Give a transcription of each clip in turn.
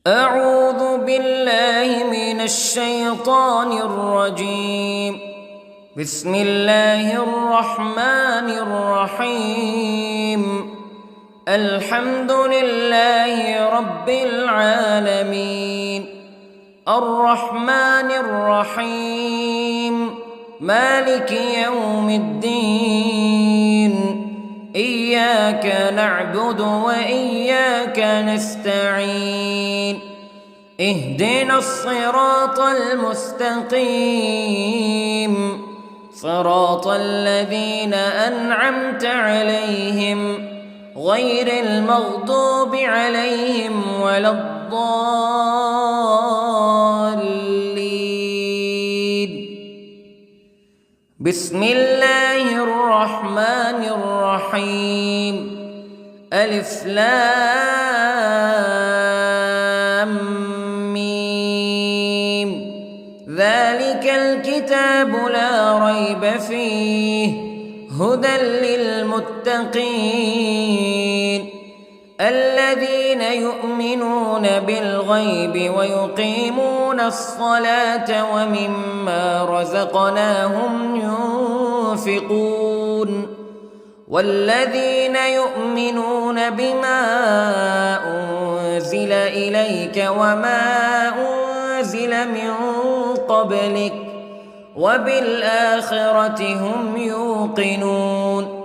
أعوذ بالله من الشيطان الرجيم. بسم الله الرحمن الرحيم. الحمد لله رب العالمين، الرحمن الرحيم، مالك يوم الدين. إياك نعبد وإياك نستعين. اهدنا الصراط المستقيم، صراط الذين أنعمت عليهم غير المغضوب عليهم ولا الضالين. بسم الله الرحمن الرحيم. ألف لام ميم. ذلك الكتاب لا ريب فيه هدى للمتقين الذين يؤمنون بالغيب ويقيمون الصلاة ومما رزقناهم ينفقون والذين يؤمنون بما أنزل إليك وما أنزل من قبلك وبالآخرة هم يوقنون.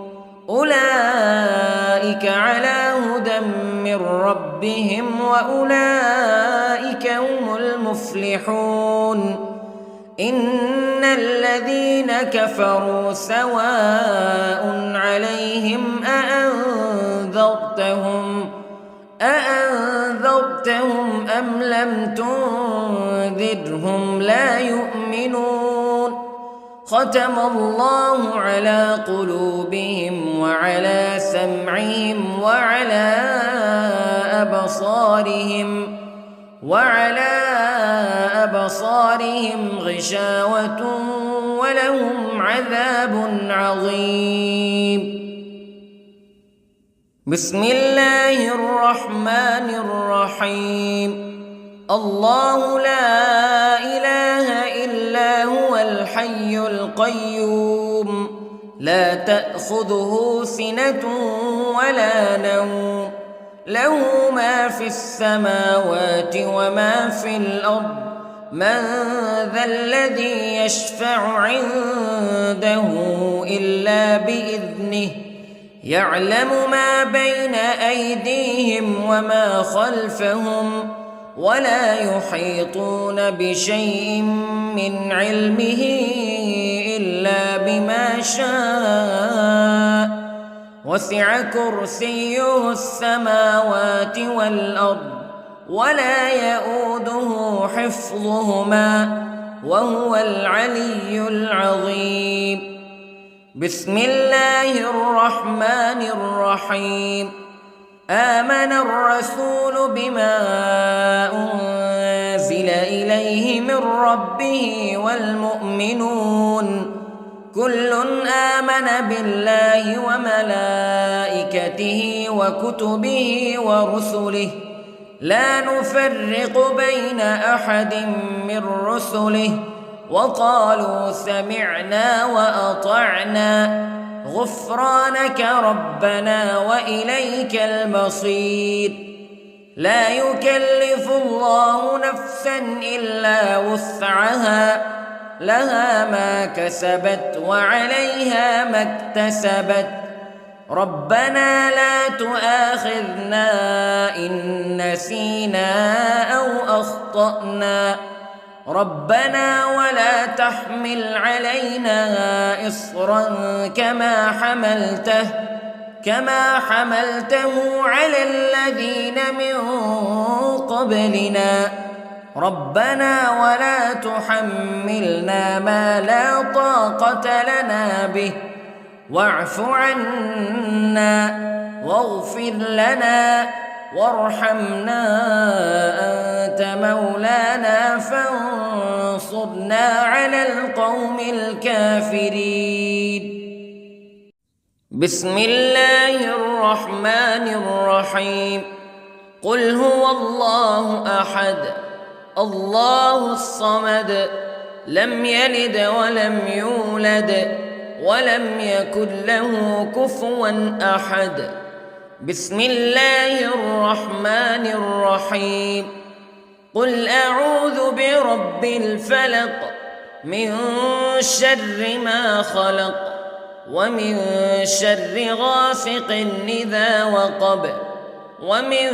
أولئك على هدى من ربهم وأولئك هم المفلحون. إن الذين كفروا سواء عليهم أأنذرتهم أم لم تنذرهم لا يؤمنون. ختم الله على قلوبهم وعلى سمعهم وعلى أبصارهم غشاوة ولهم عذاب عظيم. بسم الله الرحمن الرحيم. الله لا إله إلا هو الحي القيوم لا تأخذه سنة ولا نوم له ما في السماوات وما في الأرض. من ذا الذي يشفع عنده إلا بإذنه يعلم ما بين أيديهم وما خلفهم ولا يحيطون بشيء من علمه إلا بما شاء. وسع كرسيه السماوات والأرض ولا يؤوده حفظهما وهو العلي العظيم. بسم الله الرحمن الرحيم. آمن الرسول بما أنزل إليه من ربه والمؤمنون كل آمن بالله وملائكته وكتبه ورسله لا نفرق بين أحد من رسله وقالوا سمعنا وأطعنا غفرانك ربنا وإليك المصير. لا يكلف الله نفسا إلا وسعها لها ما كسبت وعليها ما اكتسبت. ربنا لا تؤاخذنا إن نسينا أو أخطأنا ربنا ولا تحمل علينا إصرا كما حملته على الذين من قبلنا ربنا ولا تحملنا ما لا طاقة لنا به واعف عنا واغفر لنا وارحمنا أنت مولانا فانصرنا على القوم الكافرين. بسم الله الرحمن الرحيم. قل هو الله أحد الله الصمد لم يلد ولم يولد ولم يكن له كفوا أحد. بسم الله الرحمن الرحيم. قل أعوذ برب الفلق من شر ما خلق ومن شر غاسق إذا وقب ومن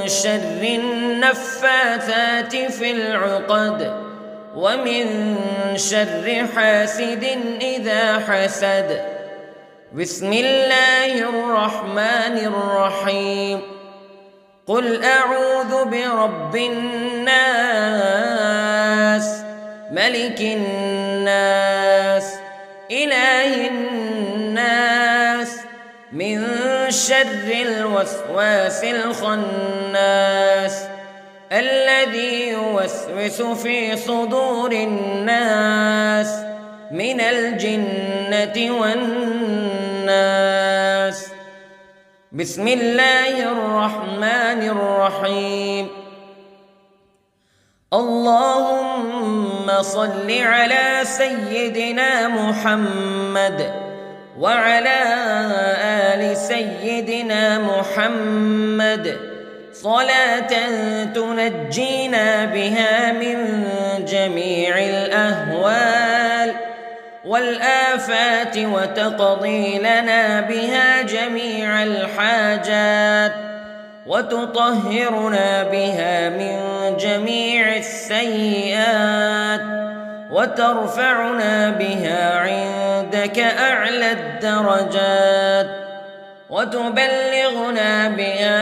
شر النفاثات في العقد ومن شر حاسد إذا حسد. بسم الله الرحمن الرحيم. قل أعوذ برب الناس ملك الناس إله الناس من شر الوسواس الخناس الذي يوسوس في صدور الناس من الجنة والناس. بسم الله الرحمن الرحيم. اللهم صل على سيدنا محمد وعلى آل سيدنا محمد صلاة تنجينا بها من جميع الأهوال والآفات وتقضي لنا بها جميع الحاجات وتطهرنا بها من جميع السيئات وترفعنا بها عندك أعلى الدرجات وتبلغنا بها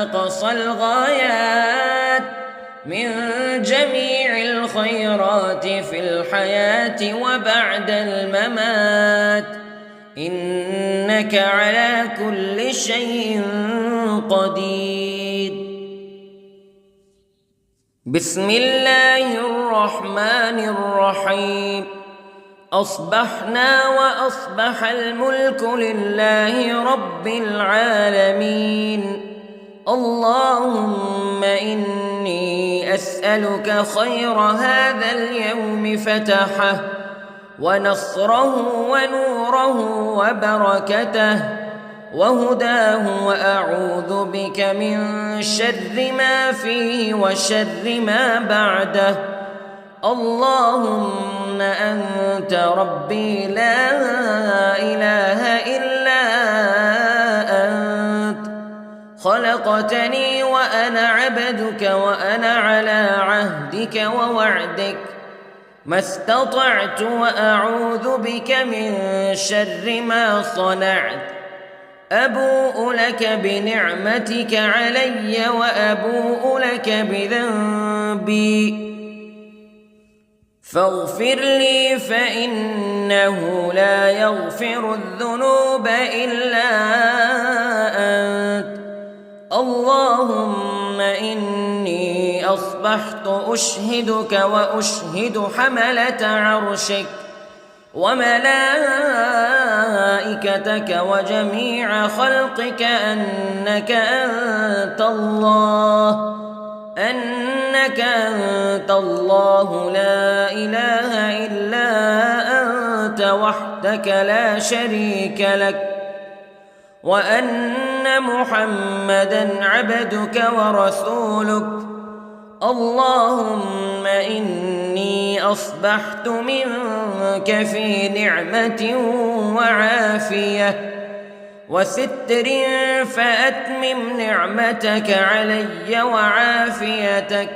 أقصى الغايات من جميع الخيرات في الحياة وبعد الممات إنك على كل شيء قدير. بسم الله الرحمن الرحيم. أصبحنا وأصبح الملك لله رب العالمين. اللهم إني أسألك خير هذا اليوم فتحه ونصره ونوره وبركته وهداه وأعوذ بك من شر ما فيه وشر ما بعده. اللهم أنت ربي لا إله إلا أنت خلقتني وأنا عبدك وأنا على عهدك ووعدك ما استطعت وأعوذ بك من شر ما صنعت. أبوء لك بنعمتك علي وأبوء لك بذنبي فاغفر لي فإنه لا يغفر الذنوب إلا أنت. اللهم إني أصبحت أشهدك وأشهد حملة عرشك وملائكتك وجميع خلقك أنك أنت الله لا إله إلا أنت وحدك لا شريك لك وأن محمدًا عبدك ورسولك. اللهم إني أصبحت منك في نعمة وعافية وستر فأتمم نعمتك علي وعافيتك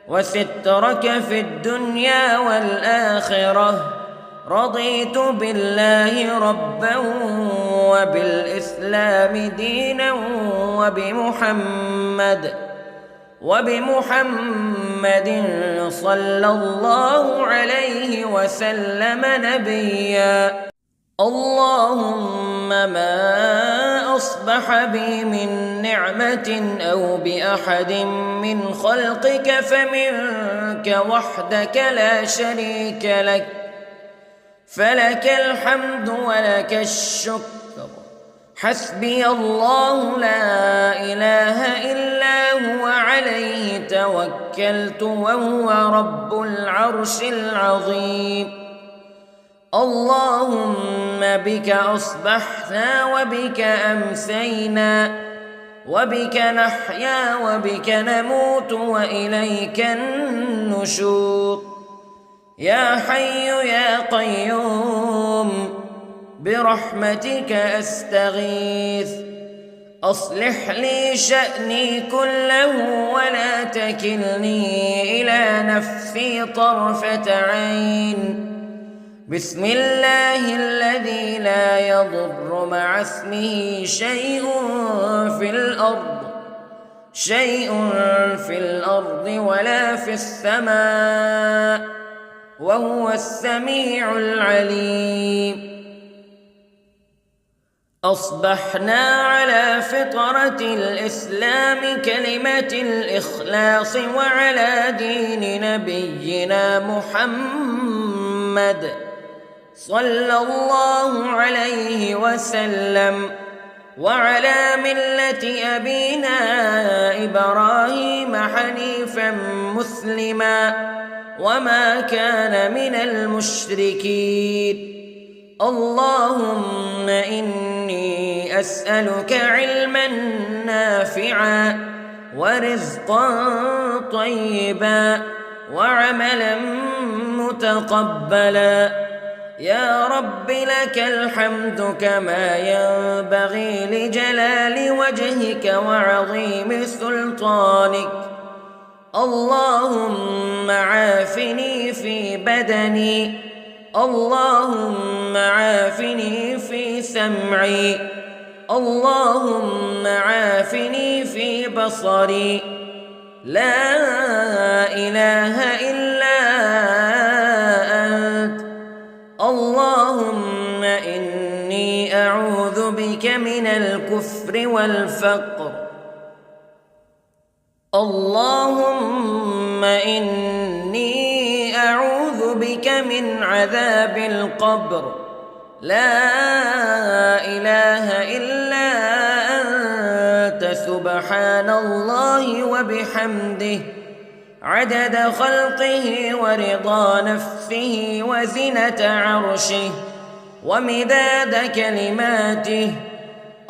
وسترك في الدنيا والآخرة. رضيت بالله ربا وبالإسلام دينا وبمحمد صلى الله عليه وسلم نبيا. اللهم ما أصبح بي من نعمة أو بأحد من خلقك فمنك وحدك لا شريك لك فلك الحمد ولك الشكر حسبي الله لا إله إلا هو عليه توكلت وهو رب العرش العظيم. اللهم بك أصبحنا وبك أمسينا وبك نحيا وبك نموت وإليك النشور. يا حي يا قيوم برحمتك أستغيث، أصلح لي شأني كله ولا تكلني إلى نفسي طرفة عين. بسم الله الذي لا يضر مع اسمه شيء في الأرض ولا في السماء وهو السميع العليم. أصبحنا على فطرة الإسلام كلمة الإخلاص وعلى دين نبينا محمد صلى الله عليه وسلم وعلى ملة أبينا إبراهيم حنيفا مسلما وما كان من المشركين. اللهم إني أسألك علما نافعا ورزقا طيبا وعملا متقبلا. يا رب لك الحمد كما ينبغي لجلال وجهك وعظيم سلطانك. اللهم عافني في بدني، اللهم عافني في سمعي، اللهم عافني في بصري. لا إله إلا أنت. اللهم إني أعوذ بك من الكفر والفقر. اللهم إني أعوذ بك من عذاب القبر. لا إله إلا أنت سبحان الله وبحمده عدد خلقه ورضا نفسه وزنة عرشه ومداد كلماته.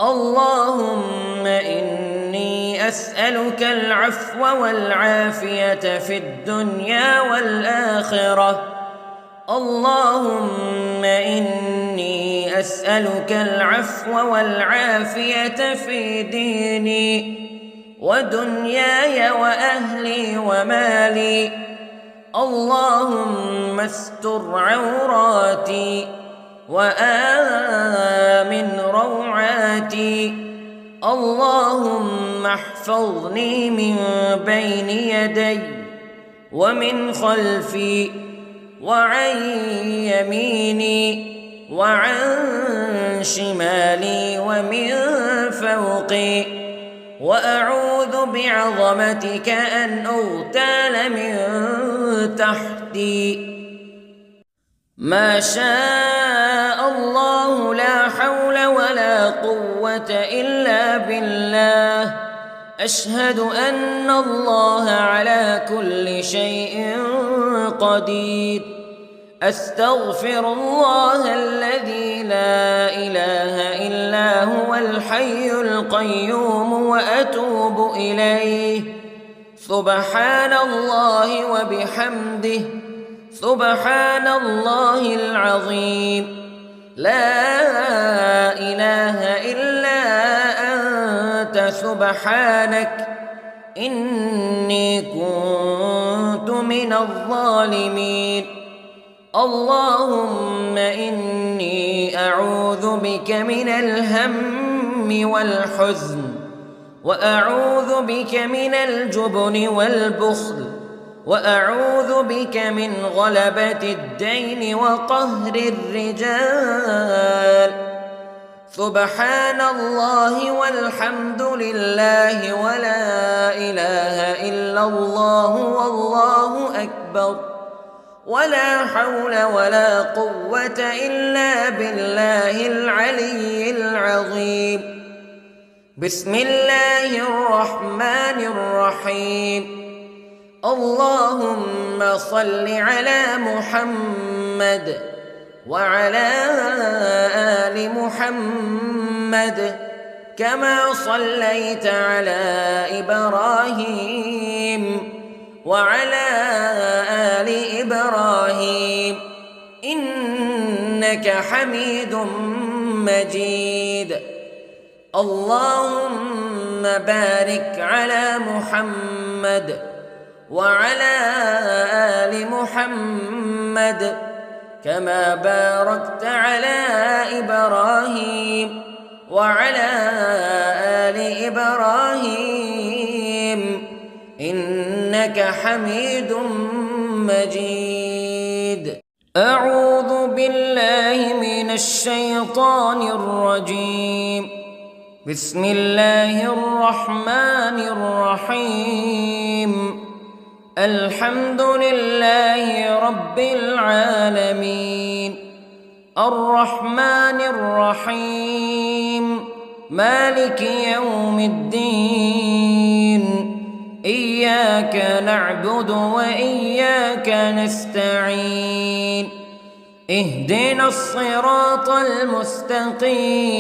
اللهم إني أسألك العفو والعافية في الدنيا والآخرة. اللهم إني أسألك العفو والعافية في ديني ودنياي وأهلي ومالي. اللهم استر عوراتي وآمن روعاتي. اللهم احفظني من بين يدي ومن خلفي وعن يميني وعن شمالي ومن فوقي، وأعوذ بعظمتك أن أغتال من تحتي. ما شاء الله لا حول ولا قوة إلا بالله. أشهد أن الله على كل شيء قدير. أستغفر الله الذي لا إله إلا هو الحي القيوم وأتوب إليه. سبحان الله وبحمده سبحان الله العظيم. لا إله إلا أنت سبحانك إني كنت من الظالمين. اللهم إني أعوذ بك من الهم والحزن، وأعوذ بك من الجبن والبخل، وأعوذ بك من غلبة الدين وقهر الرجال. سبحان الله والحمد لله ولا إله إلا الله والله أكبر. ولا حول ولا قوة إلا بالله العلي العظيم. بسم الله الرحمن الرحيم. اللهم صل على محمد وعلى آل محمد كما صليت على إبراهيم وعلى آل إبراهيم إنك حميد مجيد. اللهم بارك على محمد وعلى آل محمد كما باركت على إبراهيم وعلى آل إبراهيم إنك حميد مجيد. أعوذ بالله من الشيطان الرجيم. بسم الله الرحمن الرحيم. الحمد لله رب العالمين الرحمن الرحيم مالك يوم الدين إياك نعبد وإياك نستعين اهدنا الصراط المستقيم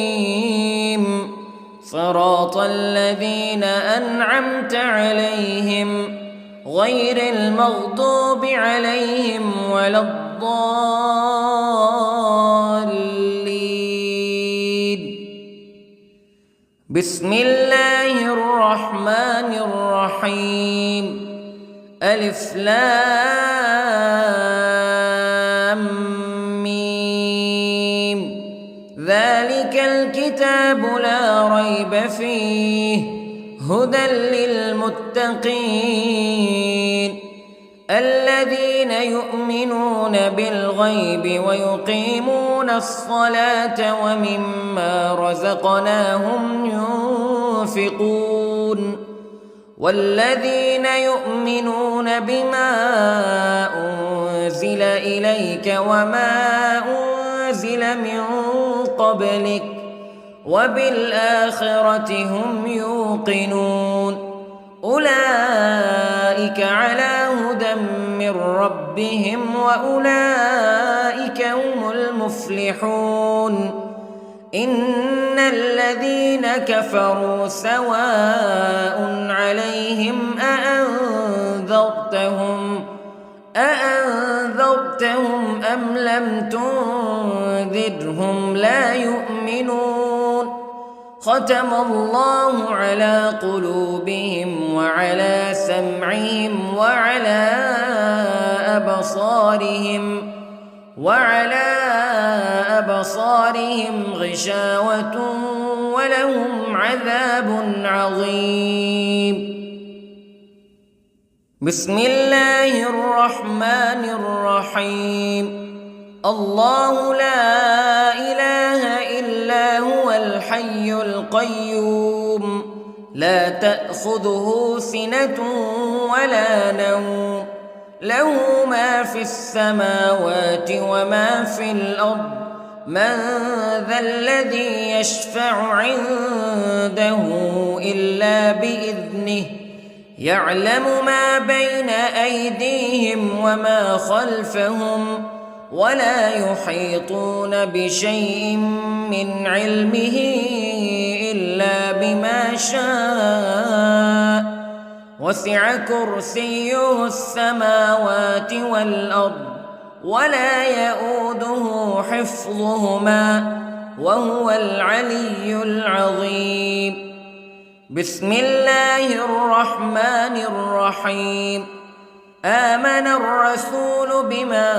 صراط الذين أنعمت عليهم غير المغضوب عليهم ولا الضالين. بسم الله الرحمن الرحيم. ألف لام ميم. ذلك الكتاب لا ريب فيه هدى للمتقين الذين يؤمنون بالغيب ويقيمون الصلاة ومما رزقناهم ينفقون والذين يؤمنون بما أنزل إليك وما أنزل من قبلك وبالآخرة هم يوقنون أولئك على هدى من ربهم وأولئك هم المفلحون. إن الذين كفروا سواء عليهم أأنذرتهم أم لم تنذرهم لا يؤمنون. ختم الله على قلوبهم وعلى سمعهم وعلى أبصارهم غشاوة ولهم عذاب عظيم. بسم الله الرحمن الرحيم. الله لا إله إلا هو الحي القيوم لا تأخذه سنة ولا نوم له ما في السماوات وما في الأرض من ذا الذي يشفع عنده إلا بإذنه يعلم ما بين أيديهم وما خلفهم ولا يحيطون بشيء من علمه إلا بما شاء وسع كرسيه السماوات والأرض ولا يؤوده حفظهما وهو العلي العظيم. بسم الله الرحمن الرحيم. آمن الرسول بما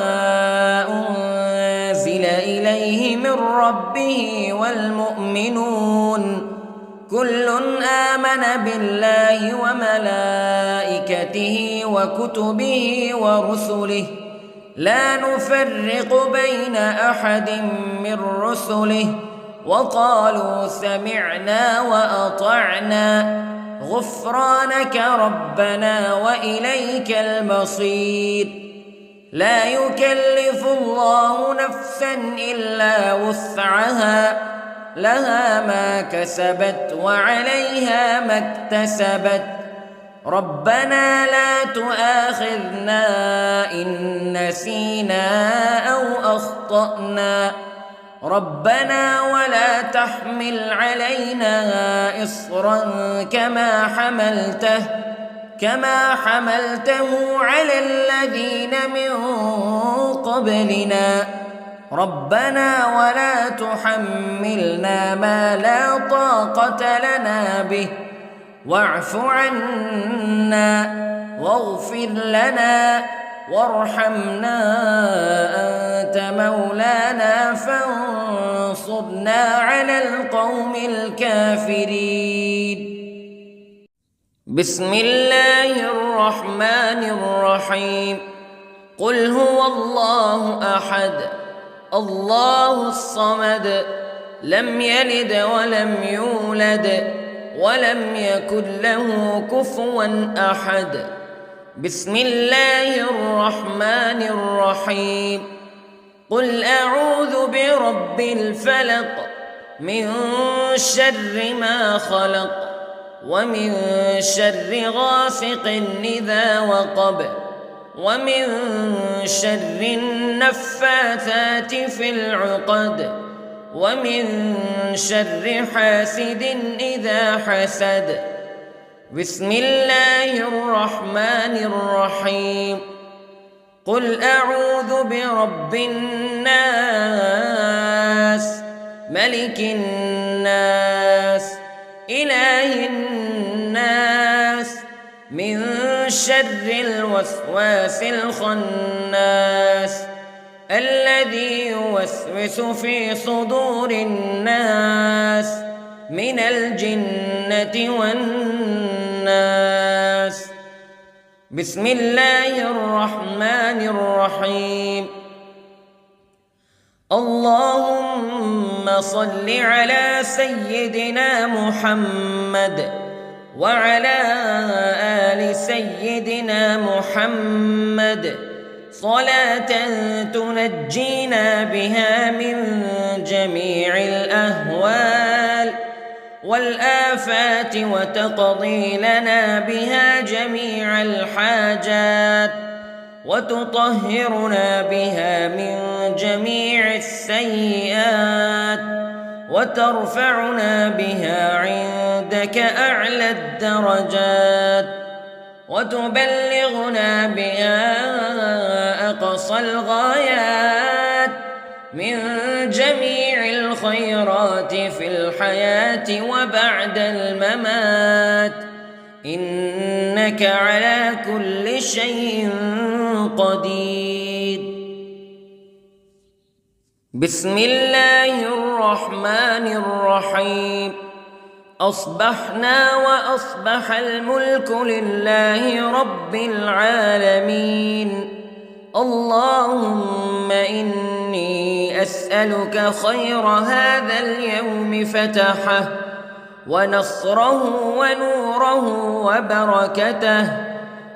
أنزل إليه من ربه والمؤمنون كل آمن بالله وملائكته وكتبه ورسله لا نفرق بين أحد من رسله وقالوا سمعنا وأطعنا غفرانك ربنا وإليك المصير. لا يكلف الله نفسا إلا وسعها لها ما كسبت وعليها ما اكتسبت ربنا لا تؤاخذنا إن نسينا أو أخطأنا ربنا ولا تحمل علينا إصرا كما حملته على الذين من قبلنا ربنا ولا تحملنا ما لا طاقة لنا به واعف عنا واغفر لنا وارحمنا أنت مولانا فانصرنا على القوم الكافرين. بسم الله الرحمن الرحيم. قل هو الله أحد الله الصمد لم يلد ولم يولد ولم يكن له كفوا أحد. بسم الله الرحمن الرحيم. قل أعوذ برب الفلق من شر ما خلق ومن شر غاسق إذا وقب ومن شر النفاثات في العقد ومن شر حاسد إذا حسد. بسم الله الرحمن الرحيم. قل أعوذ برب الناس ملك الناس إله الناس من شر الوسواس الخناس الذي يوسوس في صدور الناس من الجنة والناس. بسم الله الرحمن الرحيم. اللهم صل على سيدنا محمد وعلى آل سيدنا محمد صلاة تنجينا بها من جميع الأهوال والآفات وتقضي لنا بها جميع الحاجات وتطهرنا بها من جميع السيئات وترفعنا بها عندك أعلى الدرجات وتبلغنا بها أقصى الغايات من جميع الخيرات في الحياة وبعد الممات إنك على كل شيء قدير. بسم الله الرحمن الرحيم. أصبحنا وأصبح الملك لله رب العالمين. اللهم إني أسألك خير هذا اليوم فتحه ونصره ونوره وبركته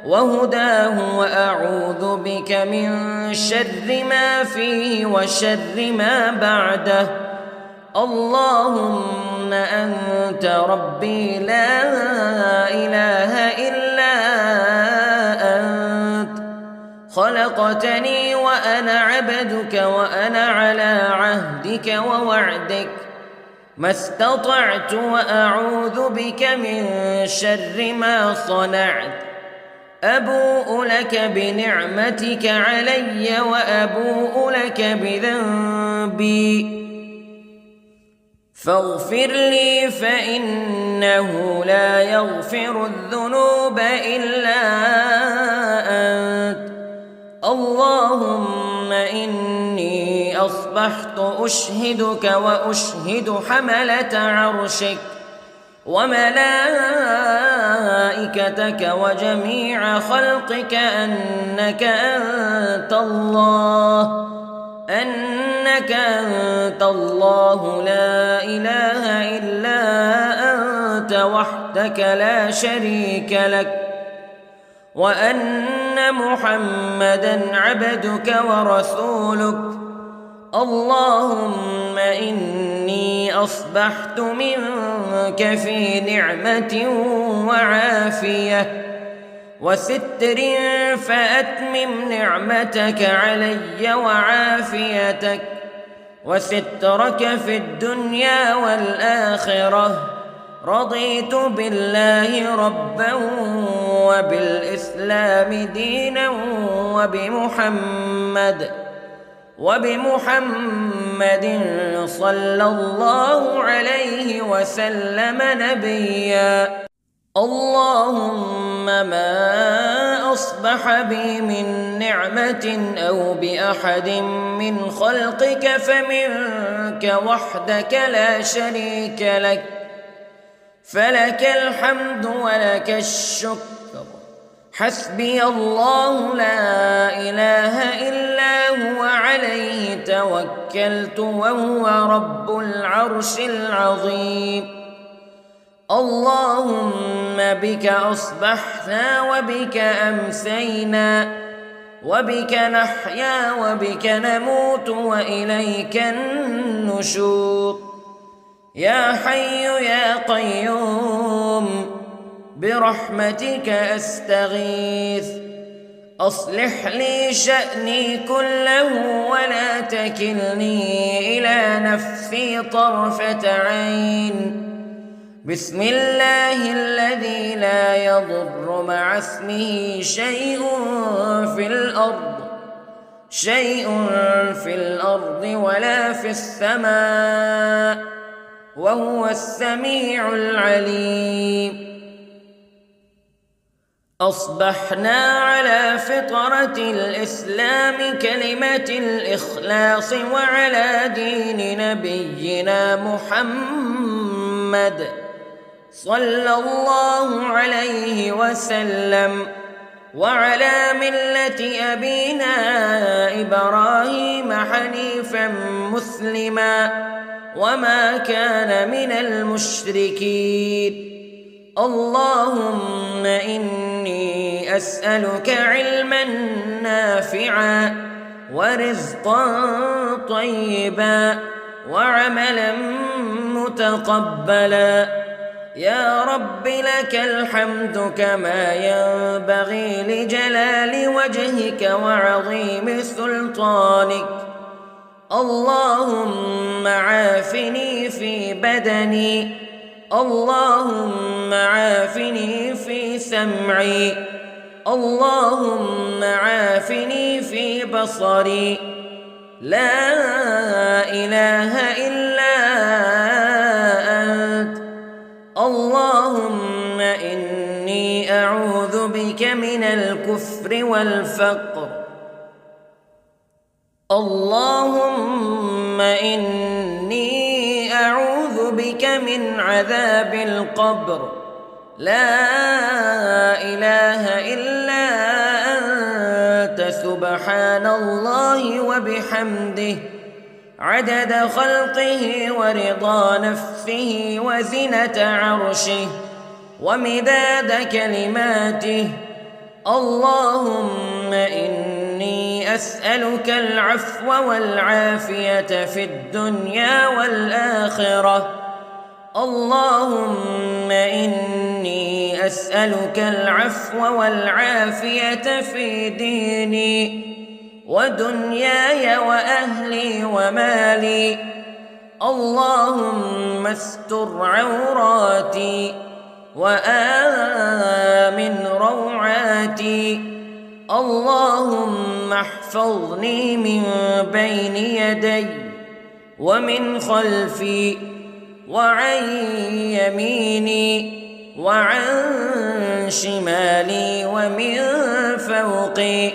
وهداه وأعوذ بك من شر ما فيه وشر ما بعده. اللهم أنت ربي لا إله إلا أنت خلقتني وأنا عبدك وأنا على عهدك ووعدك ما استطعت وأعوذ بك من شر ما صنعت. أبوء لك بنعمتك علي وأبوء لك بذنبي فاغفر لي فإنه لا يغفر الذنوب إلا أنت. اللهم إني أصبحت أشهدك وأشهد حملة عرشك وملائكتك وجميع خلقك أنك أنت الله لا إله إلا أنت وحدك لا شريك لك وأن أن محمدًا عبدك ورسولك. اللهم إني أصبحت منك في نعمة وعافية وستر، فأتمم نعمتك علي وعافيتك وسترك في الدنيا والآخرة. رضيت بالله ربًا وبالإسلام دينًا وبمحمد صلى الله عليه وسلم نبيًا. اللهم ما أصبح بي من نعمة أو بأحد من خلقك فمنك وحدك لا شريك لك، فلك الحمد ولك الشكر. حسبي الله لا إله إلا هو، عليه توكلت وهو رب العرش العظيم. اللهم بك أصبحنا وبك أمسينا وبك نحيا وبك نموت وإليك النشور. يا حي يا قيوم برحمتك أستغيث، أصلح لي شأني كله ولا تكلني إلى نفسي طرفة عين. بسم الله الذي لا يضر مع اسمه شيء في الأرض ولا في السماء، وهو السميع العليم. أصبحنا على فطرة الإسلام كلمة الإخلاص وعلى دين نبينا محمد صلى الله عليه وسلم، وعلى ملة أبينا إبراهيم حنيفا مسلما وما كان من المشركين. اللهم إني أسألك علما نافعا ورزقا طيبا وعملا متقبلا. يا رب لك الحمد كما ينبغي لجلال وجهك وعظيم سلطانك. اللهم عافني في بدني، اللهم عافني في سمعي، اللهم عافني في بصري. لا إله إلا أنت. اللهم إني أعوذ بك من الكفر والفقر. اللهم إني أعوذ بك من عذاب القبر. لا إله إلا أنت، سبحان الله وبحمده، عدد خلقه ورضا نفسه وزنة عرشه ومداد كلماته. اللهم إني أسألك العفو والعافية في الدنيا والآخرة. اللهم إني أسألك العفو والعافية في ديني ودنياي وأهلي ومالي. اللهم استر عوراتي وآمن روعاتي. اللهم احفظني من بين يدي ومن خلفي وعن يميني وعن شمالي ومن فوقي،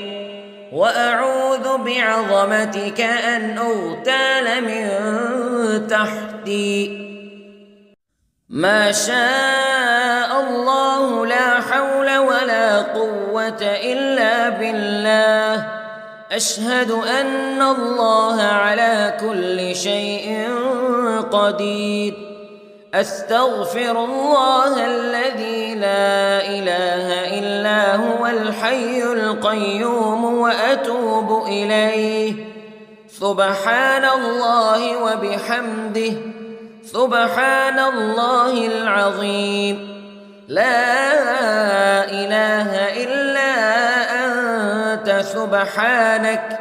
وأعوذ بعظمتك أن أغتال من تحتي. ما شاء الله لا حول ولا قوة إلا بالله. أشهد أن الله على كل شيء قدير. أستغفر الله الذي لا إله إلا هو الحي القيوم وأتوب إليه. سبحان الله وبحمده، سبحان الله العظيم. لا إله إلا أنت سبحانك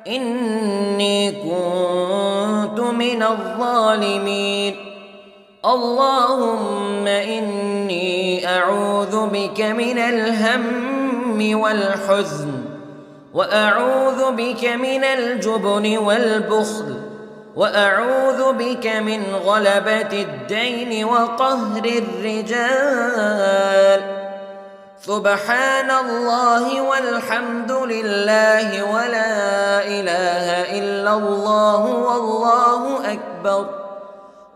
إني كنت من الظالمين. اللهم إني أعوذ بك من الهم والحزن، وأعوذ بك من الجبن والبخل، وأعوذ بك من غلبة الدين وقهر الرجال. سبحان الله والحمد لله ولا إله إلا الله والله أكبر،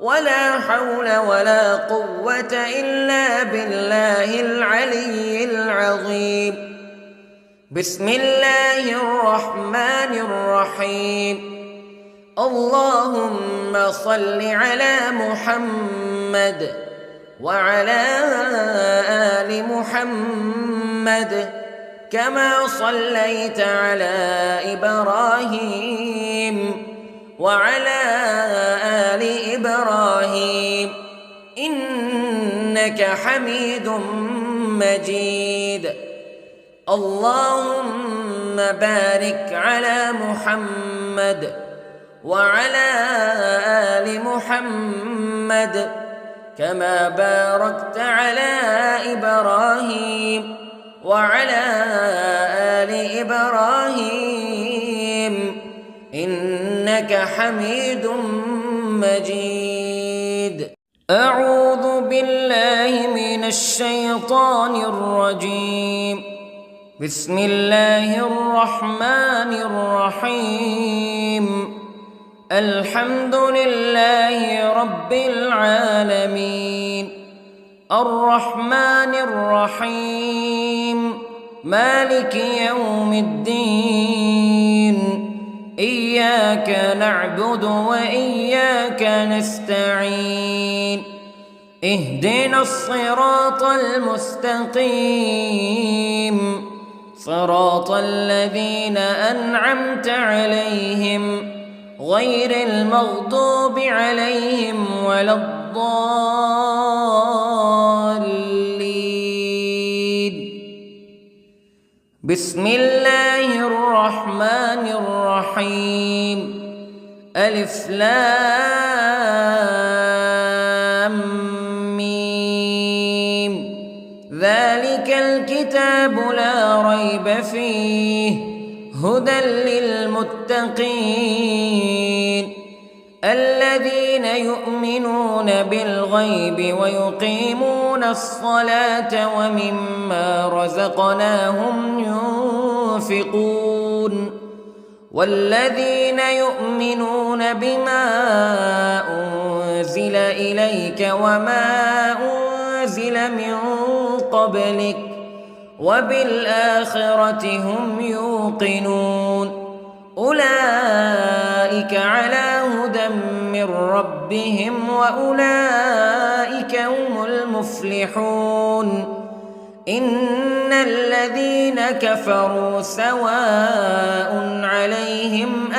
ولا حول ولا قوة إلا بالله العلي العظيم. بسم الله الرحمن الرحيم. اللهم صل على محمد وعلى آل محمد كما صليت على إبراهيم وعلى آل إبراهيم إنك حميد مجيد. اللهم بارك على محمد وعلى آل محمد كما باركت على إبراهيم وعلى آل إبراهيم إنك حميد مجيد. أعوذ بالله من الشيطان الرجيم. بسم الله الرحمن الرحيم. الحمد لله رب العالمين، الرحمن الرحيم، مالك يوم الدين. إياك نعبد وإياك نستعين. اهدنا الصراط المستقيم، صراط الذين أنعمت عليهم غير المغضوب عليهم ولا الضالين. بسم الله الرحمن الرحيم. ألف لام ميم. ذلك الكتاب لا ريب فيه هدى للمتقين الذين يؤمنون بالغيب ويقيمون الصلاة ومما رزقناهم ينفقون والذين يؤمنون بما أنزل إليك وما أنزل من قبلك وبالآخرة هم يوقنون أولئك على هدى من ربهم وأولئك هم المفلحون. إن الذين كفروا سواء عليهم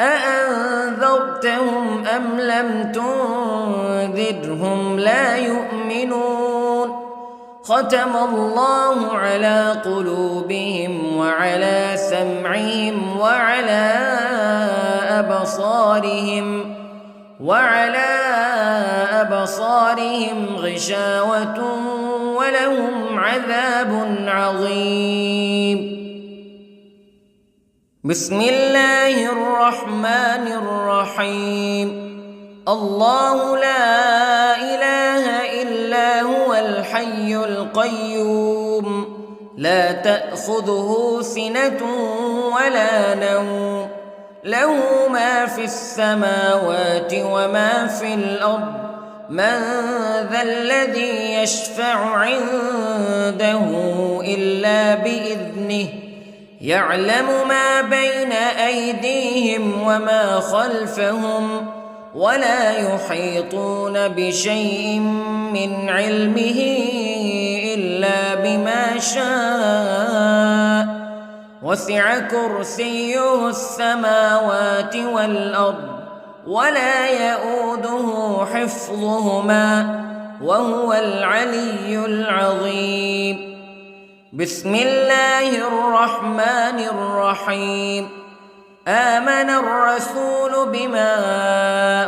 أأنذرتهم أم لم تنذرهم لا يؤمنون. ختم الله على قلوبهم وعلى سمعهم وعلى أبصارهم غشاوة ولهم عذاب عظيم. بسم الله الرحمن الرحيم. الله لا إله إلا هو الحي القيوم لا تأخذه سنة ولا نوم له ما في السماوات وما في الأرض من ذا الذي يشفع عنده إلا بإذنه يعلم ما بين أيديهم وما خلفهم ولا يحيطون بشيء من علمه إلا بما شاء وسع كرسيه السماوات والأرض ولا يئوده حفظهما وهو العلي العظيم. بسم الله الرحمن الرحيم. آمن الرسول بما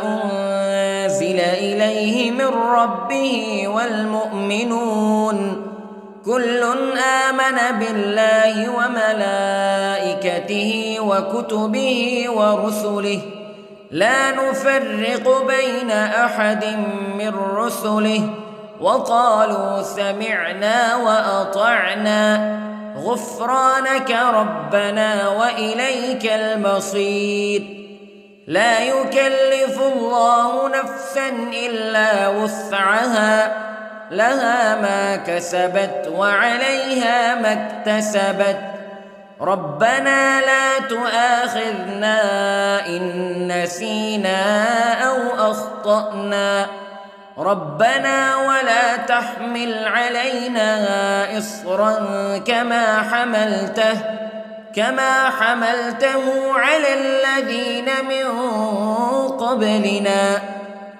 أنزل إليه من ربه والمؤمنون كل آمن بالله وملائكته وكتبه ورسله لا نفرق بين أحد من رسله وقالوا سمعنا وأطعنا غفرانك ربنا وإليك المصير. لا يكلف الله نفسا إلا وسعها لها ما كسبت وعليها ما اكتسبت ربنا لا تؤاخذنا إن نسينا أو أخطأنا ربنا ولا تحمل علينا إصرا كما حملته على الذين من قبلنا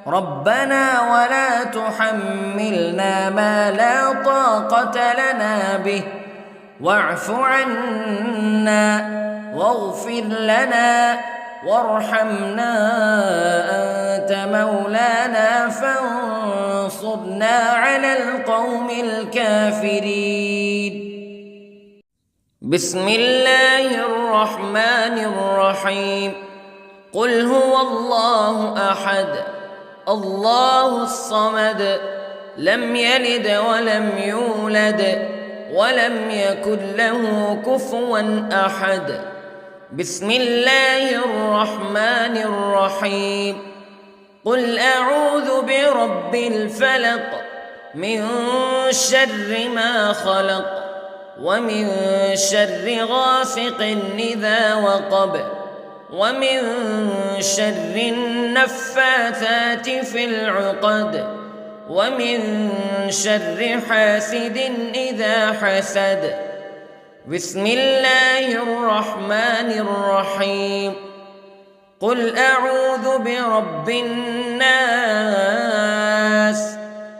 ربنا ولا تحملنا ما لا طاقة لنا به واعف عنا واغفر لنا وارحمنا أنت مولانا فانصرنا على القوم الكافرين. بسم الله الرحمن الرحيم. قل هو الله أحد الله الصمد لم يلد ولم يولد ولم يكن له كفوا أحد. بسم الله الرحمن الرحيم. قل أعوذ برب الفلق من شر ما خلق ومن شر غاسق إذا وقب ومن شر النفاثات في العقد ومن شر حاسد إذا حسد. بسم الله الرحمن الرحيم. قل أعوذ برب الناس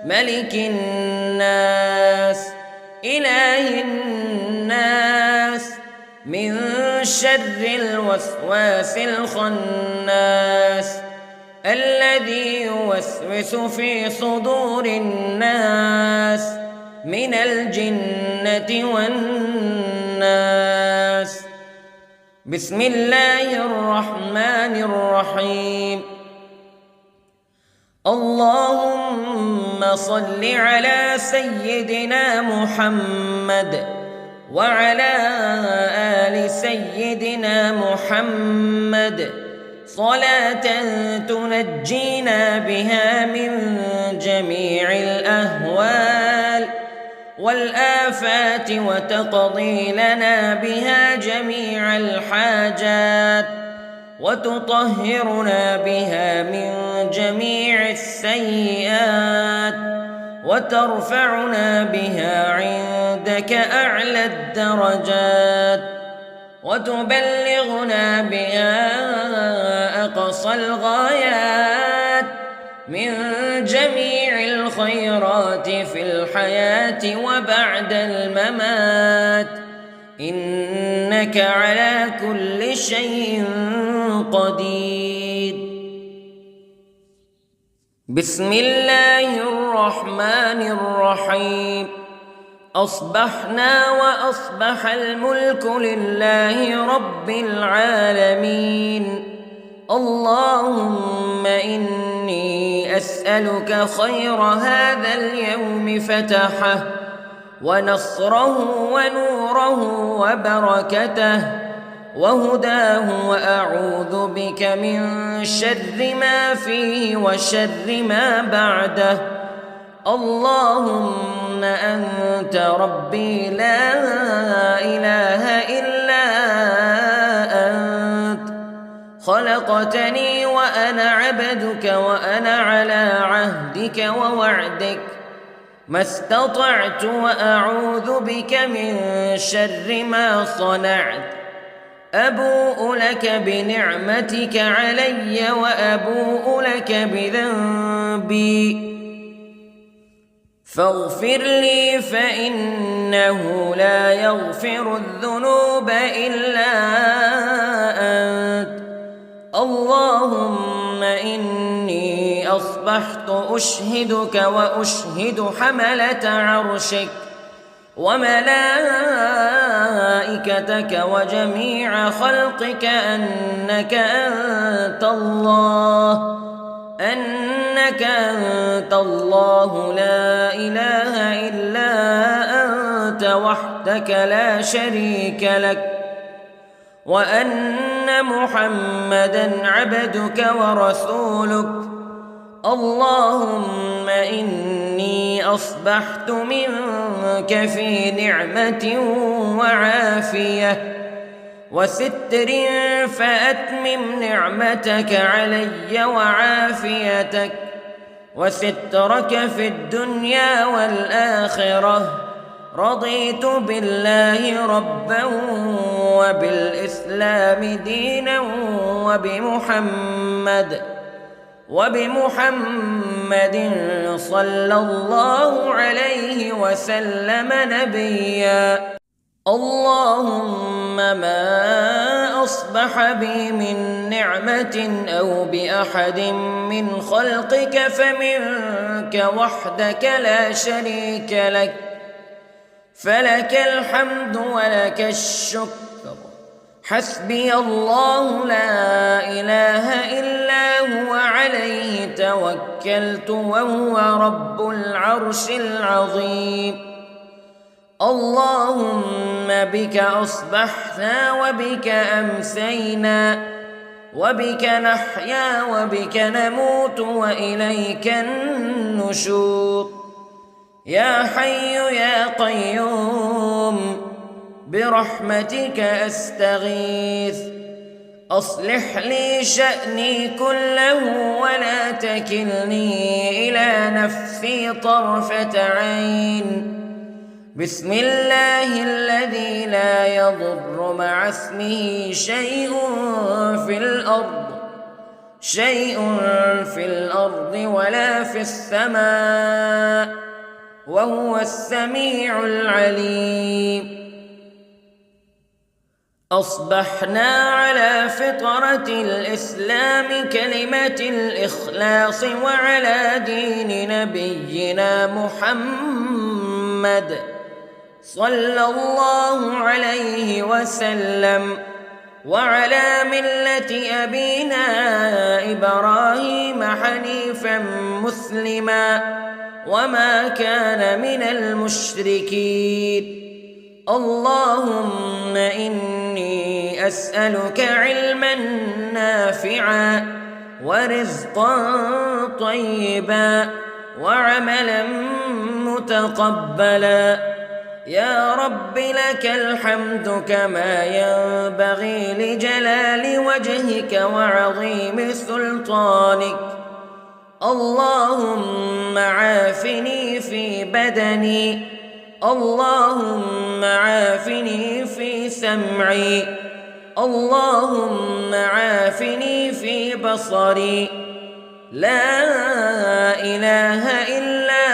ملك الناس إله الناس من شر الوسواس الخناس الذي يوسوس في صدور الناس من الجنة والناس. بسم الله الرحمن الرحيم. اللهم صل على سيدنا محمد وعلى آل سيدنا محمد صلاة تنجينا بها من جميع الأهوال والآفات وتقضي لنا بها جميع الحاجات وتطهرنا بها من جميع السيئات وترفعنا بها عندك أعلى الدرجات وتبلغنا بها أقصى الغايات من جميع الخيرات في الحياة وبعد الممات إنك على كل شيء قدير. بسم الله الرحمن الرحيم. أصبحنا وأصبح الملك لله رب العالمين. اللهم إني أسألك خير هذا اليوم فتحه ونصره ونوره وبركته وهداه وأعوذ بك من شر ما فيه وشر ما بعده. اللهم أنت ربي لا إله إلا أنت خلقتني وأنا عبدك وأنا على عهدك ووعدك ما استطعت وأعوذ بك من شر ما صنعت أبوء لك بنعمتك علي وأبوء لك بذنبي فاغفر لي فإنه لا يغفر الذنوب إلا أنت اللهم إني أصبحت أشهدك وأشهد حملة عرشك وملائكتك وجميع خلقك أنك أنت الله لا إله إلا أنت وحدك لا شريك لك وأن محمدًا عبدك ورسولك اللهم إني أصبحت منك في نعمة وعافية وستر فأتمم نعمتك علي وعافيتك وسترك في الدنيا والآخرة رضيت بالله ربا وبالإسلام دينا وبمحمد صلى الله عليه وسلم نبيا اللهم ما أصبح بي من نعمة أو بأحد من خلقك فمنك وحدك لا شريك لك فلك الحمد ولك الشكر حسبي الله لا إله إلا هو عليه توكلت وهو رب العرش العظيم اللهم بك أصبحنا وبك أمسينا وبك نحيا وبك نموت وإليك النشور يا حي يا قيوم برحمتك أستغيث أصلح لي شأني كله ولا تكلني إلى نفسي طرفة عين بسم الله الذي لا يضر مع اسمه شيء في الأرض ولا في السماء وهو السميع العليم أصبحنا على فطرة الإسلام كلمة الإخلاص وعلى دين نبينا محمد صلى الله عليه وسلم وعلى ملة أبينا إبراهيم حنيفا مسلما وما كان من المشركين اللهم إني أسألك علما نافعا ورزقا طيبا وعملا متقبلا يا رب لك الحمد كما ينبغي لجلال وجهك وعظيم سلطانك اللهم عافني في بدني اللهم عافني في سمعي اللهم عافني في بصري لا إله إلا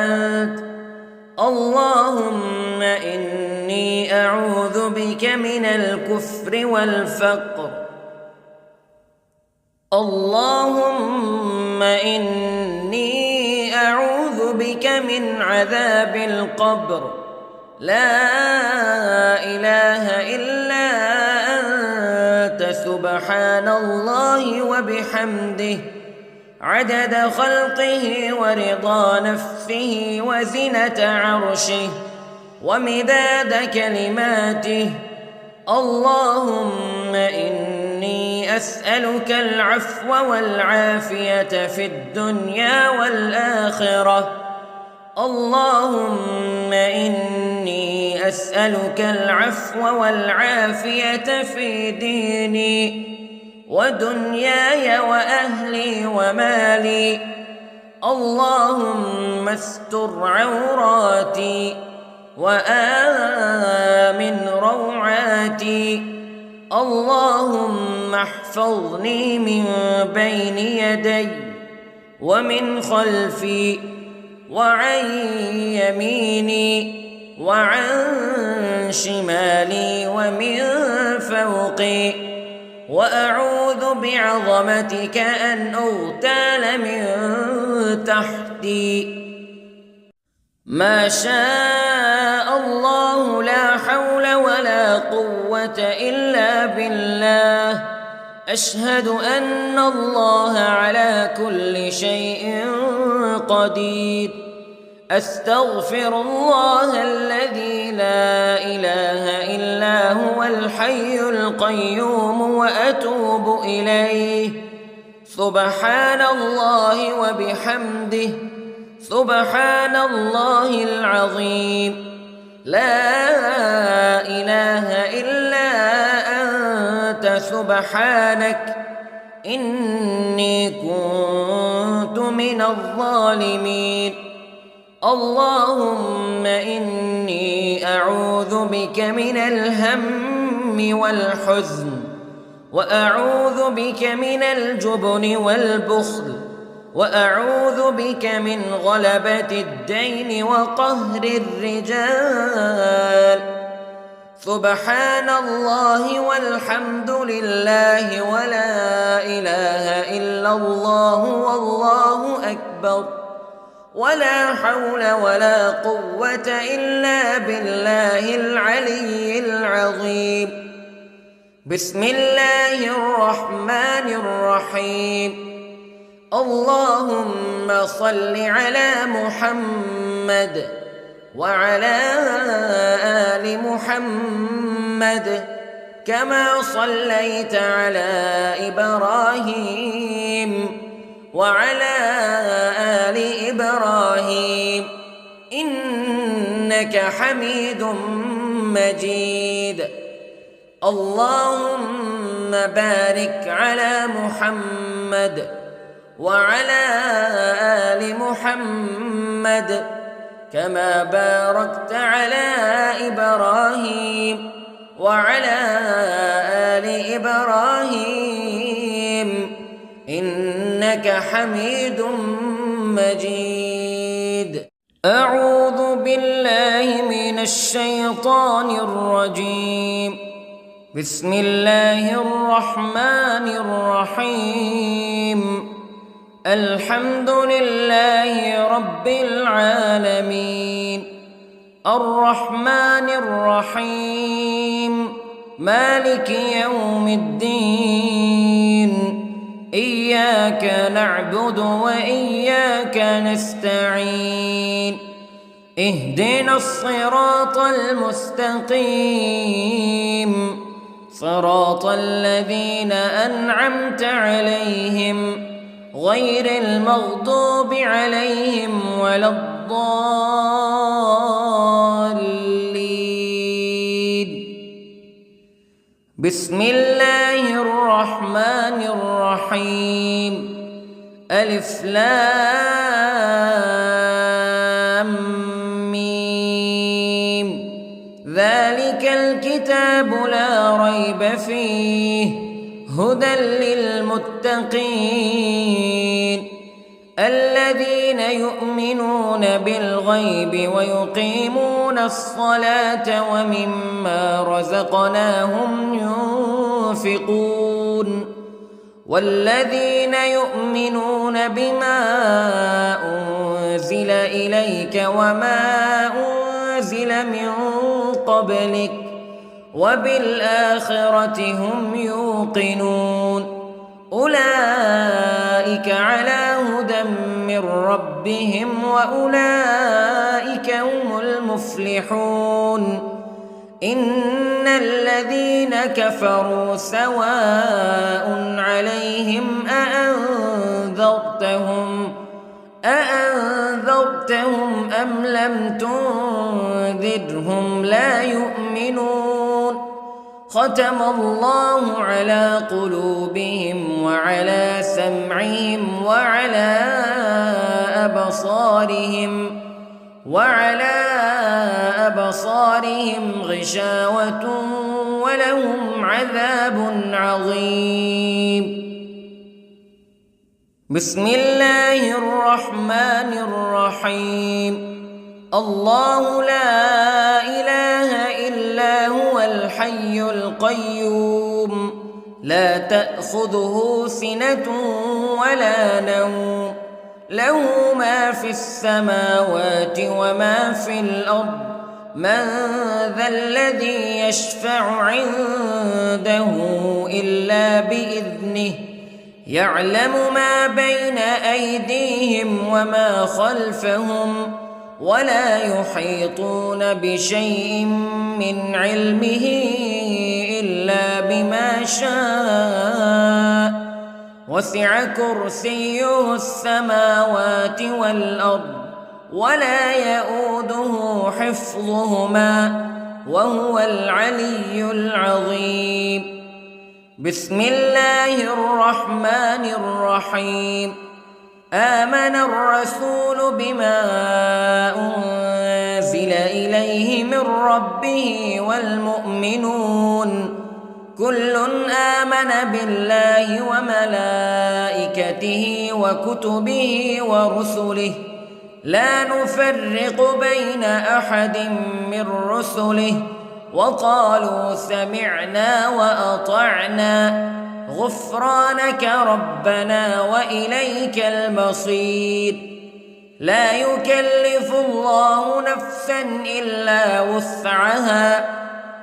أنت اللهم إني أعوذ بك من الكفر والفقر اللهم إني أعوذ بك من عذاب القبر لا إله إلا أنت سبحان الله وبحمده عدد خلقه ورضا نفسه وزنة عرشه ومداد كلماته اللهم إني أسألك العفو والعافية في الدنيا والآخرة اللهم إني أسألك العفو والعافية في ديني ودنياي وأهلي ومالي. اللهم استر عوراتي وآمن روعاتي. اللهم احفظني من بين يدي ومن خلفي وعن يميني وعن شمالي ومن فوقي، وأعوذ بعظمتك أن أغتال من تحتي. ما شاء الله لا حول ولا قوة إلا بالله. أشهد أن الله على كل شيء قدير. أستغفر الله الذي لا إله إلا هو الحي القيوم وأتوب إليه. سبحان الله وبحمده، سبحان الله العظيم. لا إله إلا أنت سبحانك إني كنت من الظالمين. اللهم إني أعوذ بك من الهم والحزن، وأعوذ بك من الجبن والبخل، وأعوذ بك من غلبة الدين وقهر الرجال. سبحان الله والحمد لله ولا إله إلا الله والله أكبر، ولا حول ولا قوة إلا بالله العلي العظيم. بسم الله الرحمن الرحيم. اللهم صل على محمد وعلى آل محمد كما صليت على إبراهيم وعلى آل إبراهيم إنك حميد مجيد. اللهم بارك على محمد وعلى آل محمد كما باركت على إبراهيم وعلى آل إبراهيم إنك حميد مجيد. أعوذ بالله من الشيطان الرجيم. بسم الله الرحمن الرحيم. الحمد لله رب العالمين، الرحمن الرحيم، مالك يوم الدين. إياك نعبد وإياك نستعين. اهدنا الصراط المستقيم، صراط الذين أنعمت عليهم غير المغضوب عليهم ولا الضالين. بسم الله الرحمن الرحيم. ألف لام ميم. ذلك الكتاب لا ريب فيه هدى للمتقين الذين يؤمنون بالغيب ويقيمون الصلاة ومما رزقناهم ينفقون والذين يؤمنون بما أنزل إليك وما أنزل من قبلك وبالآخرة هم يوقنون أولئك على هدى من ربهم وأولئك هم المفلحون إن الذين كفروا سواء عليهم أأنذرتهم أم لم تنذرهم تنذرهم لا يؤمنون ختم الله على قلوبهم وعلى سمعهم وعلى أبصارهم غشاوة ولهم عذاب عظيم. بسم الله الرحمن الرحيم. الله لا إله إلا هو الحي القيوم لا تأخذه سنة ولا نوم له ما في السماوات وما في الأرض من ذا الذي يشفع عنده إلا بإذنه يعلم ما بين أيديهم وما خلفهم ولا يحيطون بشيء من علمه إلا بما شاء وسع كرسيه السماوات والأرض ولا يؤوده حفظهما وهو العلي العظيم. بسم الله الرحمن الرحيم. آمن الرسول بما أنزل إليه من ربه والمؤمنون كل آمن بالله وملائكته وكتبه ورسله لا نفرق بين أحد من رسله وقالوا سمعنا وأطعنا غفرانك ربنا وإليك المصير. لا يكلف الله نفسا إلا وسعها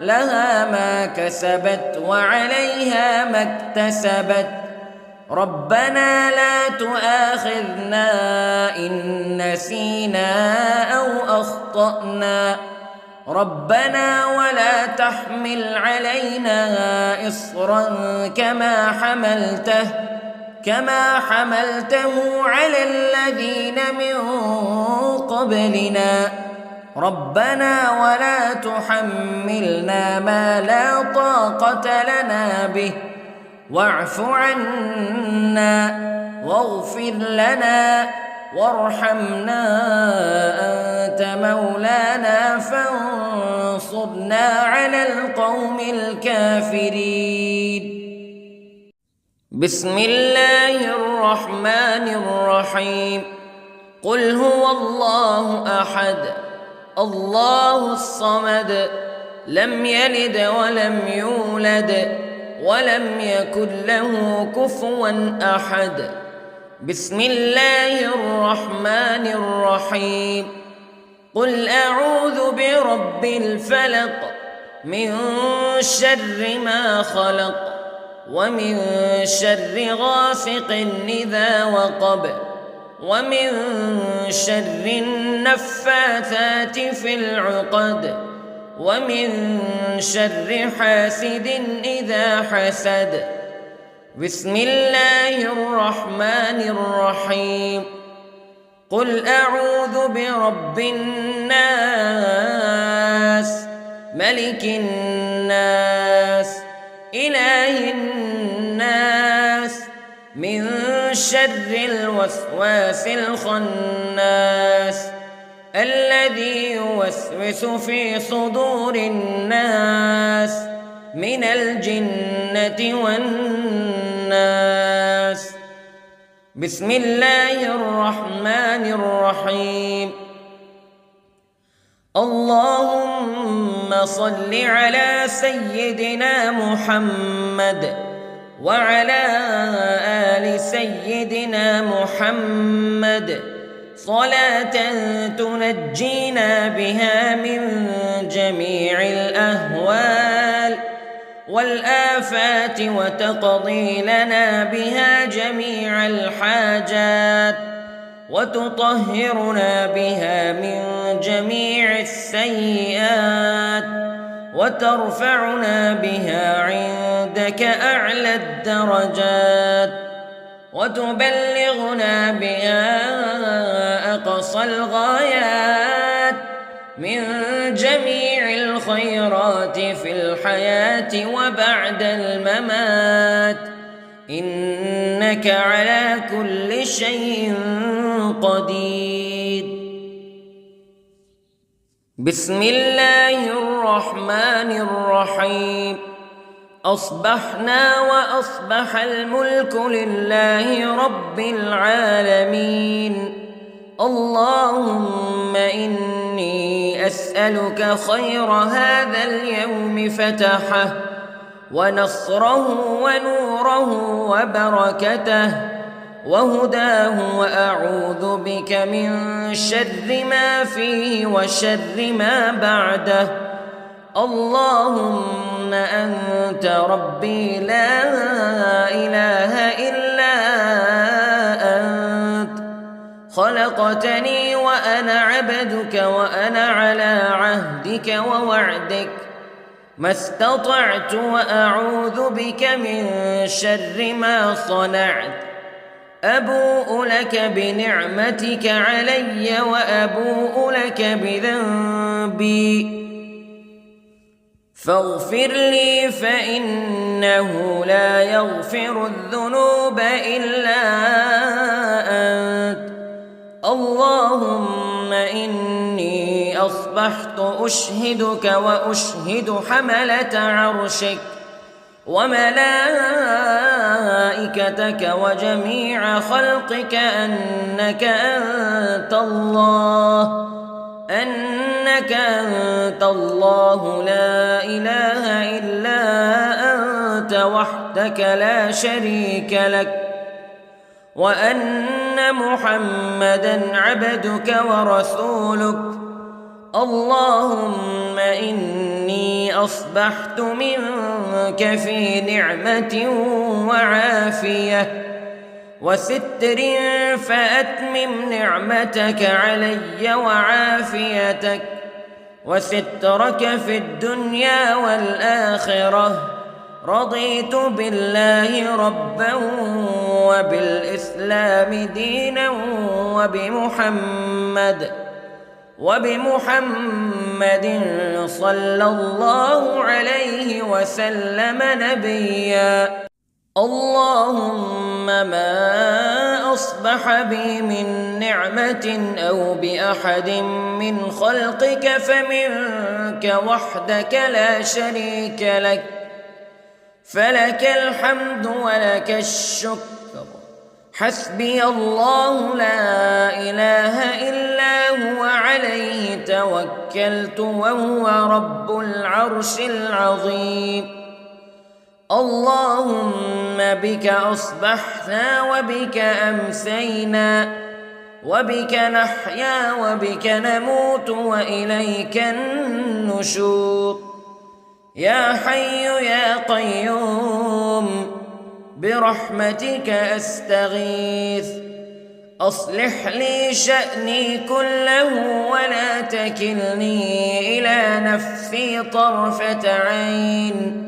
لها ما كسبت وعليها ما اكتسبت ربنا لا تؤاخذنا إن نسينا أو أخطأنا ربنا ولا تحمل علينا إصرا كما حملته على الذين من قبلنا ربنا ولا تحملنا ما لا طاقة لنا به واعف عنا واغفر لنا وارحمنا أنت مولانا فانصرنا على القوم الكافرين. بسم الله الرحمن الرحيم. قل هو الله أحد الله الصمد لم يلد ولم يولد ولم يكن له كفوا أحد. بسم الله الرحمن الرحيم. قل أعوذ برب الفلق من شر ما خلق ومن شر غاسق إذا وقب ومن شر النفاثات في العقد ومن شر حاسد إذا حسد. بسم الله الرحمن الرحيم. قل أعوذ برب الناس ملك الناس إله الناس من شر الوسواس الخناس الذي يوسوس في صدور الناس من الجنة والناس. بسم الله الرحمن الرحيم. اللهم صل على سيدنا محمد وعلى آل سيدنا محمد صلاة تنجينا بها من جميع الأهوال والآفات وتقضي لنا بها جميع الحاجات وتطهرنا بها من جميع السيئات وترفعنا بها عندك أعلى الدرجات وتبلغنا بها أقصى الغايات من جميع الخيرات في الحياة وبعد الممات، إنك على كل شيء قدير. بسم الله الرحمن الرحيم. أصبحنا وأصبح الملك لله رب العالمين. اللهم إني أسألك خير هذا اليوم فتحه ونصره ونوره وبركته وهداه، وأعوذ بك من شر ما فيه وشر ما بعده. اللهم أنت ربي لا إله إلا أنت، خلقتني وأنا عبدك وأنا على عهدك ووعدك ما استطعت، وأعوذ بك من شر ما صنعت. أبوء لك بنعمتك علي وأبوء لك بذنبي، فاغفر لي فإنه لا يغفر الذنوب إلا أنت. اللهم إني أصبحت أشهدك وأشهد حملة عرشك وملائكتك وجميع خلقك أنك أنت الله لا إله إلا أنت وحدك لا شريك لك، وأن محمدًا عبدك ورسولك. اللهم إني أصبحت منك في نعمة وعافية وستر، فأتمم نعمتك علي وعافيتك وسترك في الدنيا والآخرة. رضيت بالله ربا وبالإسلام دينا وبمحمد صلى الله عليه وسلم نبيا. اللهم ما أصبح بي من نعمة أو بأحد من خلقك فمنك وحدك لا شريك لك، فلك الحمد ولك الشكر. حسبي الله لا إله إلا هو عليه توكلت وهو رب العرش العظيم. اللهم بك أصبحنا وبك أمسينا وبك نحيا وبك نموت وإليك النشور. يا حي يا قيوم برحمتك أستغيث، أصلح لي شأني كله ولا تكلني إلى نفسي طرفة عين.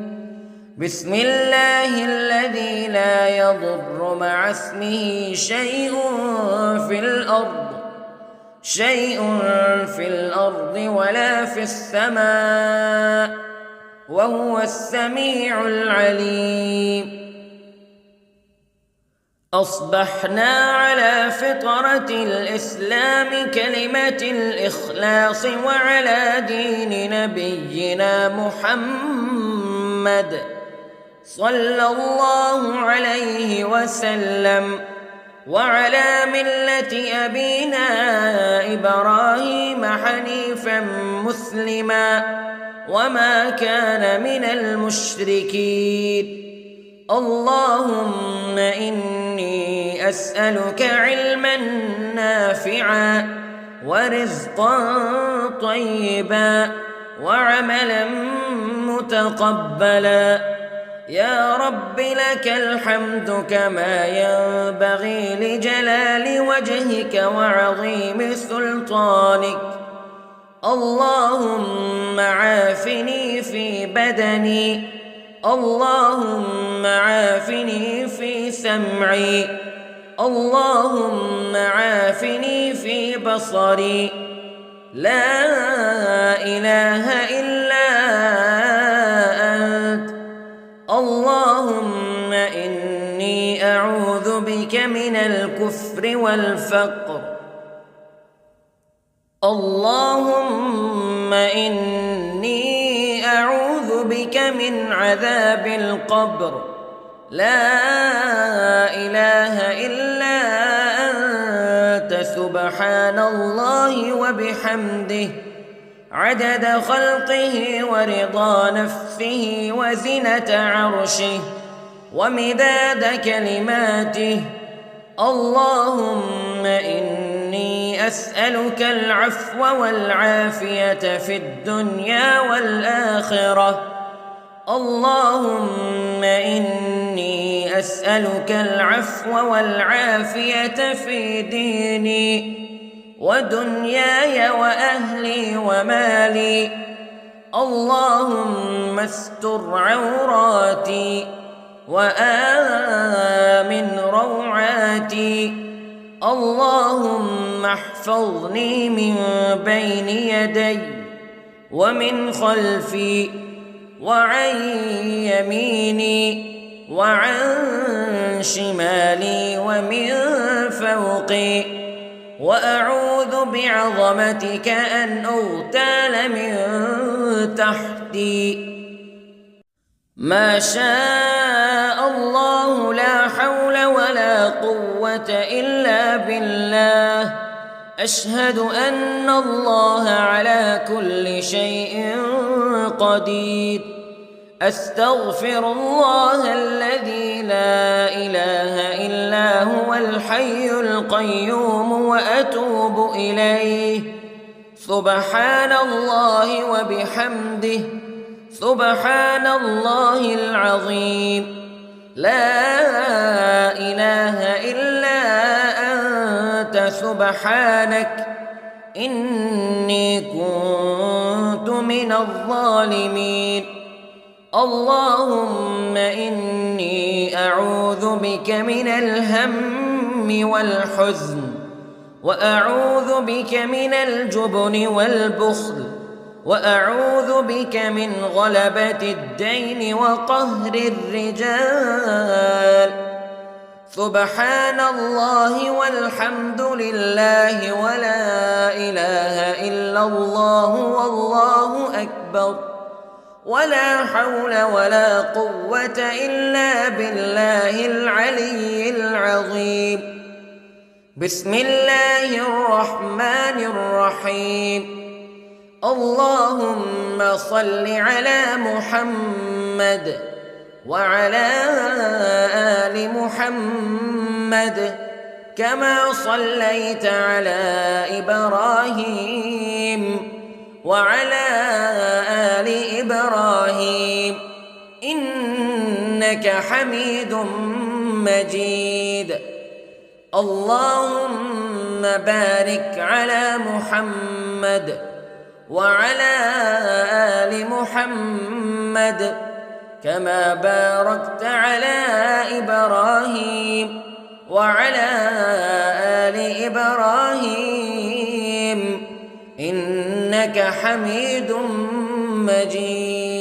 بسم الله الذي لا يضر مع اسمه شيء في الأرض ولا في السماء، وهو السميع العليم. أصبحنا على فطرة الإسلام كلمة الإخلاص وعلى دين نبينا محمد صلى الله عليه وسلم، وعلى ملة أبينا إبراهيم حنيفا مسلما وما كان من المشركين. اللهم إني أسألك علما نافعا ورزقا طيبا وعملا متقبلا. يا رب لك الحمد كما ينبغي لجلال وجهك وعظيم سلطانك. اللهم عافني في بدني، اللهم عافني في سمعي، اللهم عافني في بصري. لا إله والكفر والفقر. اللهم إني أعوذ بك من عذاب القبر، لا إله إلا أنت سبحان الله وبحمده عدد خلقه ورضا نفسه وزنة عرشه ومداد كلماته. اللهم إني أسألك العفو والعافية في الدنيا والآخرة. اللهم إني أسألك العفو والعافية في ديني ودنياي وأهلي ومالي. اللهم استر عوراتي وآمن روعاتي. اللهم احفظني من بين يدي ومن خلفي وعن يميني وعن شمالي ومن فوقي، وأعوذ بعظمتك أن أغتال من تحتي. ما شاء الله لا حول ولا قوة إلا بالله. أشهد أن الله على كل شيء قدير. أستغفر الله الذي لا إله إلا هو الحي القيوم وأتوب إليه. سبحان الله وبحمده سبحان الله العظيم. لا إله إلا أنت سبحانك إني كنت من الظالمين. اللهم إني أعوذ بك من الهم والحزن، وأعوذ بك من الجبن والبخل، وأعوذ بك من غلبة الدين وقهر الرجال. سبحان الله والحمد لله ولا إله إلا الله والله أكبر، ولا حول ولا قوة إلا بالله العلي العظيم. بسم الله الرحمن الرحيم. اللهم صل على محمد وعلى آل محمد كما صليت على إبراهيم وعلى آل إبراهيم إنك حميد مجيد. اللهم بارك على محمد وعلى آل محمد كما باركت على إبراهيم وعلى آل إبراهيم إنك حميد مجيد.